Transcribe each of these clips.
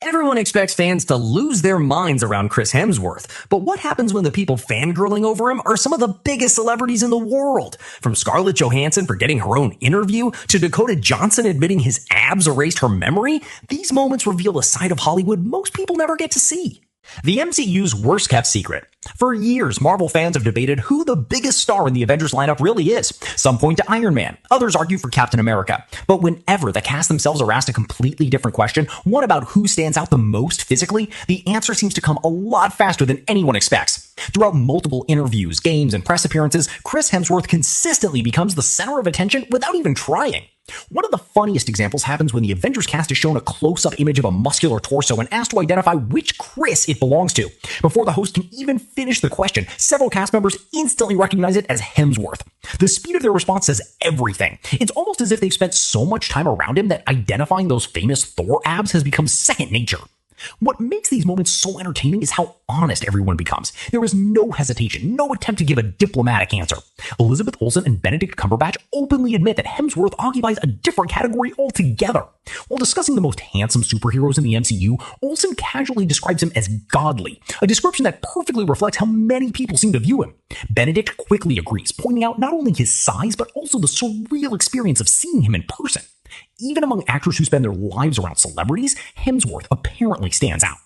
Everyone expects fans to lose their minds around Chris Hemsworth, but what happens when the people fangirling over him are some of the biggest celebrities in the world? From Scarlett Johansson forgetting her own interview to Dakota Johnson admitting his abs erased her memory, these moments reveal a side of Hollywood most people never get to see. The MCU's worst kept secret. For years, Marvel fans have debated who the biggest star in the Avengers lineup really is. Some point to Iron Man, others argue for Captain America. But whenever the cast themselves are asked a completely different question, one about who stands out the most physically, the answer seems to come a lot faster than anyone expects. Throughout multiple interviews, games, and press appearances, Chris Hemsworth consistently becomes the center of attention without even trying. One of the funniest examples happens when the Avengers cast is shown a close-up image of a muscular torso and asked to identify which Chris it belongs to. Before the host can even finish the question, several cast members instantly recognize it as Hemsworth. The speed of their response says everything. It's almost as if they've spent so much time around him that identifying those famous Thor abs has become second nature. What makes these moments so entertaining is how honest everyone becomes. There is no hesitation, no attempt to give a diplomatic answer. Elizabeth Olsen and Benedict Cumberbatch openly admit that Hemsworth occupies a different category altogether. While discussing the most handsome superheroes in the MCU, Olsen casually describes him as godly, a description that perfectly reflects how many people seem to view him. Benedict quickly agrees, pointing out not only his size, but also the surreal experience of seeing him in person. Even among actors who spend their lives around celebrities, Hemsworth apparently stands out.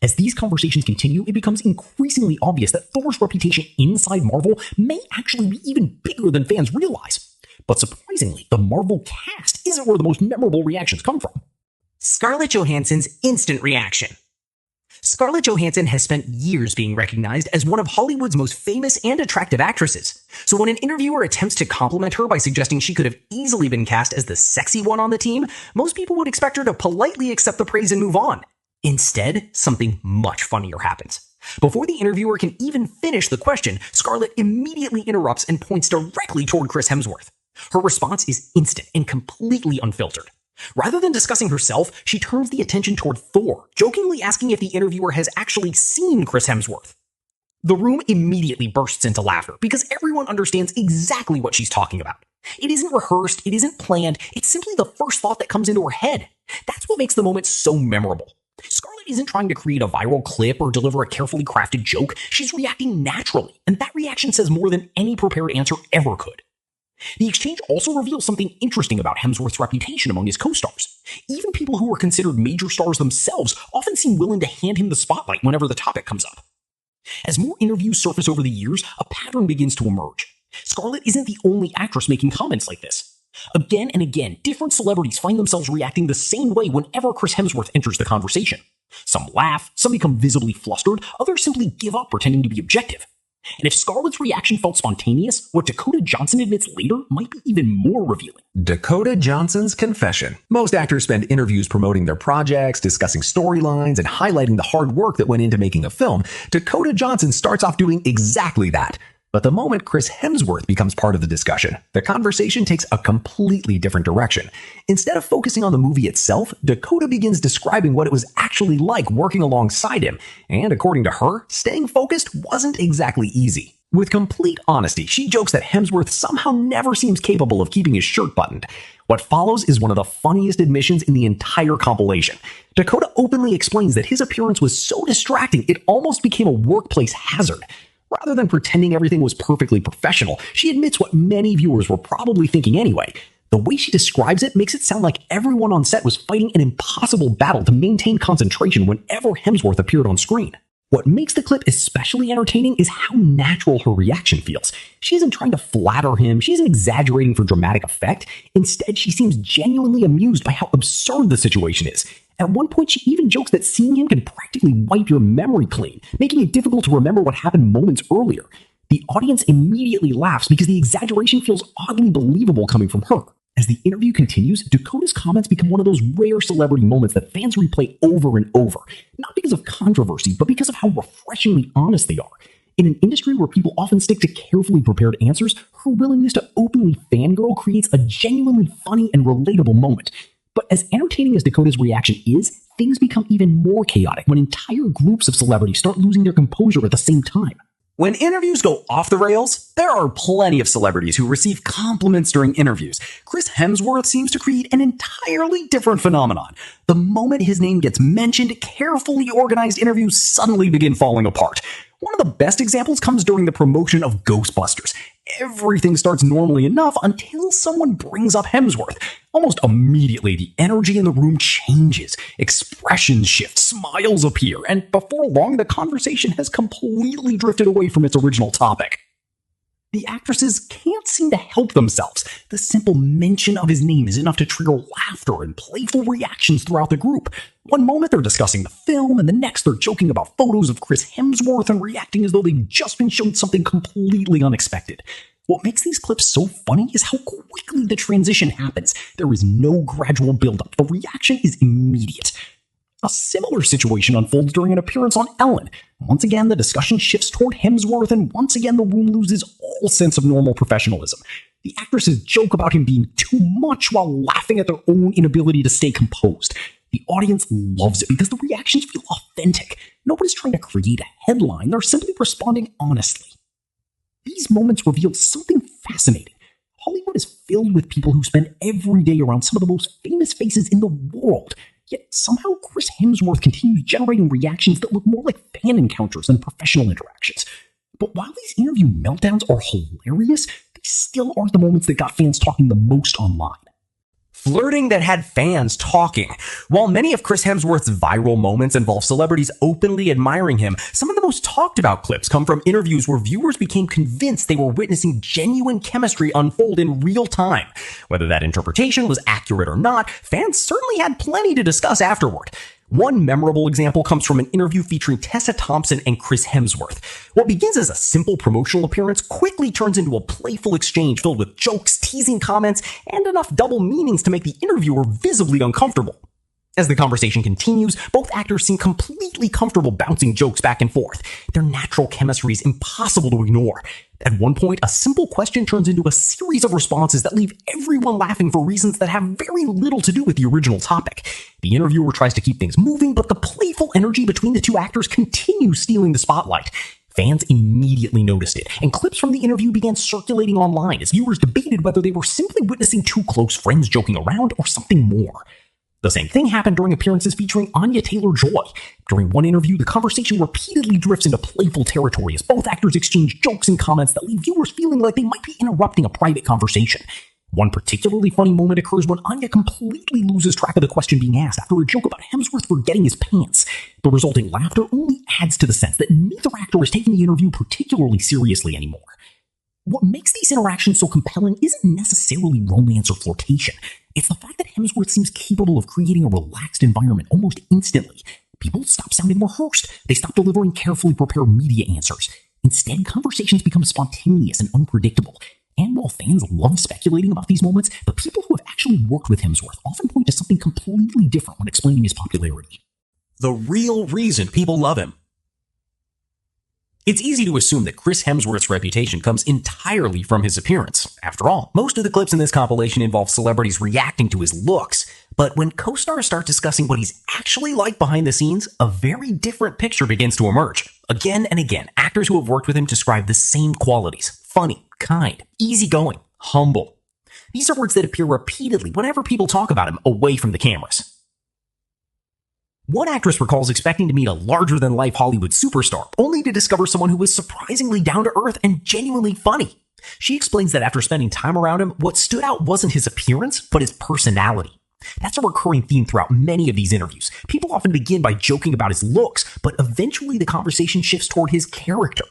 As these conversations continue, it becomes increasingly obvious that Thor's reputation inside Marvel may actually be even bigger than fans realize. But surprisingly, the Marvel cast isn't where the most memorable reactions come from. Scarlett Johansson's instant reaction. Scarlett Johansson has spent years being recognized as one of Hollywood's most famous and attractive actresses. So when an interviewer attempts to compliment her by suggesting she could have easily been cast as the sexy one on the team, most people would expect her to politely accept the praise and move on. Instead, something much funnier happens. Before the interviewer can even finish the question, Scarlett immediately interrupts and points directly toward Chris Hemsworth. Her response is instant and completely unfiltered. Rather than discussing herself, she turns the attention toward Thor, jokingly asking if the interviewer has actually seen Chris Hemsworth. The room immediately bursts into laughter because everyone understands exactly what she's talking about. It isn't rehearsed, it isn't planned, it's simply the first thought that comes into her head. That's what makes the moment so memorable. Scarlett isn't trying to create a viral clip or deliver a carefully crafted joke, she's reacting naturally, and that reaction says more than any prepared answer ever could. The exchange also reveals something interesting about Hemsworth's reputation among his co-stars. Even people who are considered major stars themselves often seem willing to hand him the spotlight whenever the topic comes up. As more interviews surface over the years, a pattern begins to emerge. Scarlett isn't the only actress making comments like this. Again and again, different celebrities find themselves reacting the same way whenever Chris Hemsworth enters the conversation. Some laugh, some become visibly flustered, others simply give up pretending to be objective. And if Scarlett's reaction felt spontaneous, what Dakota Johnson admits later might be even more revealing. Dakota Johnson's confession. Most actors spend interviews promoting their projects, discussing storylines, and highlighting the hard work that went into making a film. Dakota Johnson starts off doing exactly that. But the moment Chris Hemsworth becomes part of the discussion, the conversation takes a completely different direction. Instead of focusing on the movie itself, Dakota begins describing what it was actually like working alongside him. And according to her, staying focused wasn't exactly easy. With complete honesty, she jokes that Hemsworth somehow never seems capable of keeping his shirt buttoned. What follows is one of the funniest admissions in the entire compilation. Dakota openly explains that his appearance was so distracting it almost became a workplace hazard. Rather than pretending everything was perfectly professional, she admits what many viewers were probably thinking anyway. The way she describes it makes it sound like everyone on set was fighting an impossible battle to maintain concentration whenever Hemsworth appeared on screen. What makes the clip especially entertaining is how natural her reaction feels. She isn't trying to flatter him, she isn't exaggerating for dramatic effect. Instead, she seems genuinely amused by how absurd the situation is. At one point, she even jokes that seeing him can practically wipe your memory clean, making it difficult to remember what happened moments earlier. The audience immediately laughs because the exaggeration feels oddly believable coming from her. As the interview continues, Dakota's comments become one of those rare celebrity moments that fans replay over and over, not because of controversy, but because of how refreshingly honest they are. In an industry where people often stick to carefully prepared answers, her willingness to openly fangirl creates a genuinely funny and relatable moment. But as entertaining as Dakota's reaction is, things become even more chaotic when entire groups of celebrities start losing their composure at the same time. When interviews go off the rails, there are plenty of celebrities who receive compliments during interviews. Chris Hemsworth seems to create an entirely different phenomenon. The moment his name gets mentioned, carefully organized interviews suddenly begin falling apart. One of the best examples comes during the promotion of Ghostbusters. Everything starts normally enough until someone brings up Hemsworth. Almost immediately, the energy in the room changes. Expressions shift, smiles appear, and before long, the conversation has completely drifted away from its original topic. The actresses can't seem to help themselves. The simple mention of his name is enough to trigger laughter and playful reactions throughout the group. One moment they're discussing the film, and the next they're joking about photos of Chris Hemsworth and reacting as though they've just been shown something completely unexpected. What makes these clips so funny is how quickly the transition happens. There is no gradual buildup. The reaction is immediate. A similar situation unfolds during an appearance on Ellen. Once again, the discussion shifts toward Hemsworth, and once again, the room loses all sense of normal professionalism. The actresses joke about him being too much while laughing at their own inability to stay composed. The audience loves it because the reactions feel authentic. Nobody's trying to create a headline, they're simply responding honestly. These moments reveal something fascinating. Hollywood is filled with people who spend every day around some of the most famous faces in the world. Yet somehow Chris Hemsworth continues generating reactions that look more like fan encounters than professional interactions. But while these interview meltdowns are hilarious, they still aren't the moments that got fans talking the most online. Flirting that had fans talking. While many of Chris Hemsworth's viral moments involve celebrities openly admiring him, some of the most talked about clips come from interviews where viewers became convinced they were witnessing genuine chemistry unfold in real time. Whether that interpretation was accurate or not, fans certainly had plenty to discuss afterward. One memorable example comes from an interview featuring Tessa Thompson and Chris Hemsworth. What begins as a simple promotional appearance quickly turns into a playful exchange filled with jokes, teasing comments, and enough double meanings to make the interviewer visibly uncomfortable. As the conversation continues, both actors seem completely comfortable bouncing jokes back and forth. Their natural chemistry is impossible to ignore. At one point, a simple question turns into a series of responses that leave everyone laughing for reasons that have very little to do with the original topic. The interviewer tries to keep things moving, but the playful energy between the two actors continues stealing the spotlight. Fans immediately noticed it, and clips from the interview began circulating online as viewers debated whether they were simply witnessing two close friends joking around or something more. The same thing happened during appearances featuring Anya Taylor-Joy. During one interview, the conversation repeatedly drifts into playful territory as both actors exchange jokes and comments that leave viewers feeling like they might be interrupting a private conversation. One particularly funny moment occurs when Anya completely loses track of the question being asked after a joke about Hemsworth forgetting his pants. The resulting laughter only adds to the sense that neither actor is taking the interview particularly seriously anymore. What makes these interactions so compelling isn't necessarily romance or flirtation. It's the fact that Hemsworth seems capable of creating a relaxed environment almost instantly. People stop sounding rehearsed. They stop delivering carefully prepared media answers. Instead, conversations become spontaneous and unpredictable. And while fans love speculating about these moments, the people who have actually worked with Hemsworth often point to something completely different when explaining his popularity. The real reason people love him. It's easy to assume that Chris Hemsworth's reputation comes entirely from his appearance. After all, most of the clips in this compilation involve celebrities reacting to his looks. But when co-stars start discussing what he's actually like behind the scenes, a very different picture begins to emerge. Again and again, actors who have worked with him describe the same qualities: funny, kind, easygoing, humble. These are words that appear repeatedly whenever people talk about him away from the cameras. One actress recalls expecting to meet a larger-than-life Hollywood superstar, only to discover someone who was surprisingly down-to-earth and genuinely funny. She explains that after spending time around him, what stood out wasn't his appearance, but his personality. That's a recurring theme throughout many of these interviews. People often begin by joking about his looks, but eventually the conversation shifts toward his character.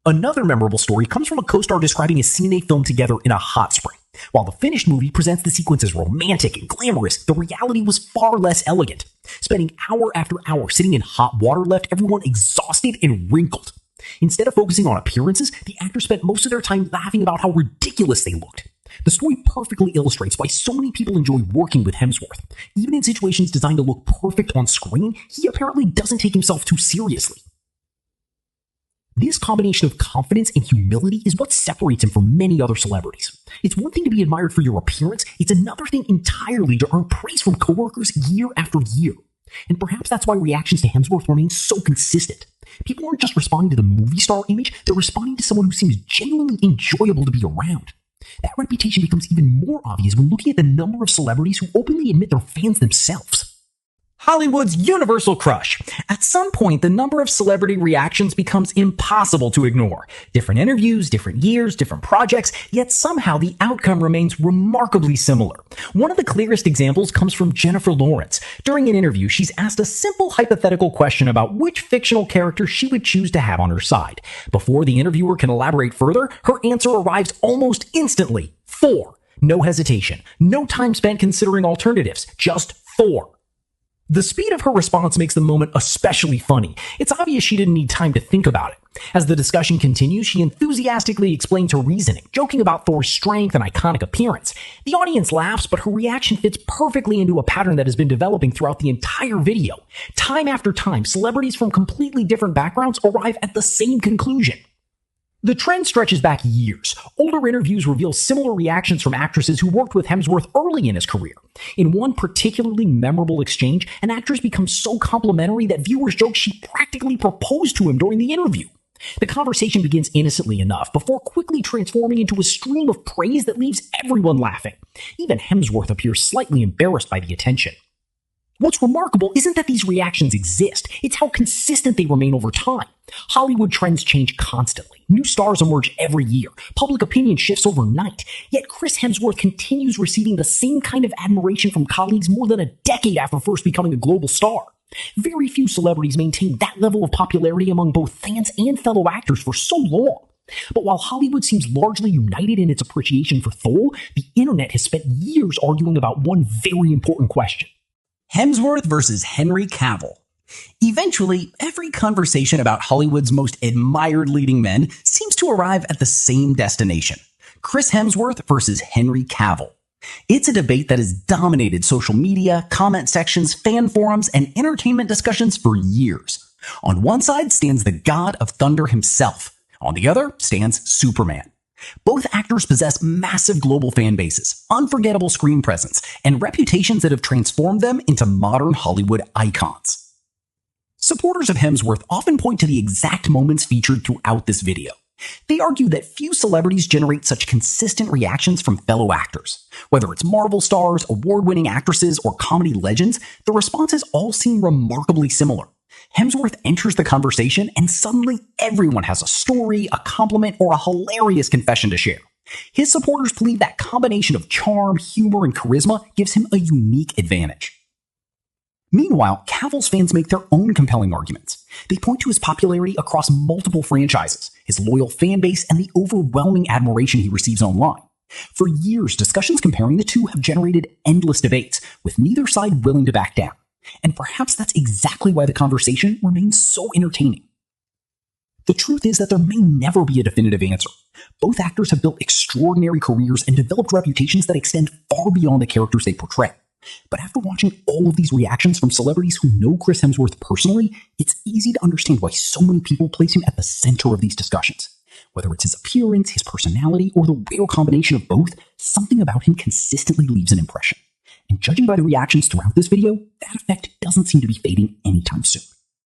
Another memorable story comes from a co-star describing a scene they filmed together in a hot spring. While the finished movie presents the sequence as romantic and glamorous, the reality was far less elegant. Spending hour after hour sitting in hot water left everyone exhausted and wrinkled. Instead of focusing on appearances, the actors spent most of their time laughing about how ridiculous they looked. The story perfectly illustrates why so many people enjoy working with Hemsworth. Even in situations designed to look perfect on screen, he apparently doesn't take himself too seriously. This combination of confidence and humility is what separates him from many other celebrities. It's one thing to be admired for your appearance, it's another thing entirely to earn praise from coworkers year after year. And perhaps that's why reactions to Hemsworth remain so consistent. People aren't just responding to the movie star image, they're responding to someone who seems genuinely enjoyable to be around. That reputation becomes even more obvious when looking at the number of celebrities who openly admit they're fans themselves. Hollywood's universal crush. At some point, the number of celebrity reactions becomes impossible to ignore. Different interviews, different years, different projects, yet somehow the outcome remains remarkably similar. One of the clearest examples comes from Jennifer Lawrence. During an interview, she's asked a simple hypothetical question about which fictional character she would choose to have on her side. Before the interviewer can elaborate further, her answer arrives almost instantly. Thor. No hesitation. No time spent considering alternatives. Just Thor. The speed of her response makes the moment especially funny. It's obvious she didn't need time to think about it. As the discussion continues, she enthusiastically explains her reasoning, joking about Thor's strength and iconic appearance. The audience laughs, but her reaction fits perfectly into a pattern that has been developing throughout the entire video. Time after time, celebrities from completely different backgrounds arrive at the same conclusion. The trend stretches back years. Older interviews reveal similar reactions from actresses who worked with Hemsworth early in his career. In one particularly memorable exchange, an actress becomes so complimentary that viewers joke she practically proposed to him during the interview. The conversation begins innocently enough before quickly transforming into a stream of praise that leaves everyone laughing. Even Hemsworth appears slightly embarrassed by the attention. What's remarkable isn't that these reactions exist, it's how consistent they remain over time. Hollywood trends change constantly. New stars emerge every year. Public opinion shifts overnight. Yet Chris Hemsworth continues receiving the same kind of admiration from colleagues more than a decade after first becoming a global star. Very few celebrities maintain that level of popularity among both fans and fellow actors for so long. But while Hollywood seems largely united in its appreciation for Thor, the internet has spent years arguing about one very important question. Hemsworth versus Henry Cavill. Eventually, every conversation about Hollywood's most admired leading men seems to arrive at the same destination: Chris Hemsworth versus Henry Cavill. It's a debate that has dominated social media, comment sections, fan forums, and entertainment discussions for years. On one side stands the God of Thunder himself. On the other stands Superman. Both actors possess massive global fan bases, unforgettable screen presence, and reputations that have transformed them into modern Hollywood icons. Supporters of Hemsworth often point to the exact moments featured throughout this video. They argue that few celebrities generate such consistent reactions from fellow actors. Whether it's Marvel stars, award-winning actresses, or comedy legends, the responses all seem remarkably similar. Hemsworth enters the conversation and suddenly everyone has a story, a compliment, or a hilarious confession to share. His supporters believe that combination of charm, humor, and charisma gives him a unique advantage. Meanwhile, Cavill's fans make their own compelling arguments. They point to his popularity across multiple franchises, his loyal fan base, and the overwhelming admiration he receives online. For years, discussions comparing the two have generated endless debates, with neither side willing to back down. And perhaps that's exactly why the conversation remains so entertaining. The truth is that there may never be a definitive answer. Both actors have built extraordinary careers and developed reputations that extend far beyond the characters they portray. But after watching all of these reactions from celebrities who know Chris Hemsworth personally, it's easy to understand why so many people place him at the center of these discussions. Whether it's his appearance, his personality, or the rare combination of both, something about him consistently leaves an impression. And judging by the reactions throughout this video, that effect doesn't seem to be fading anytime soon.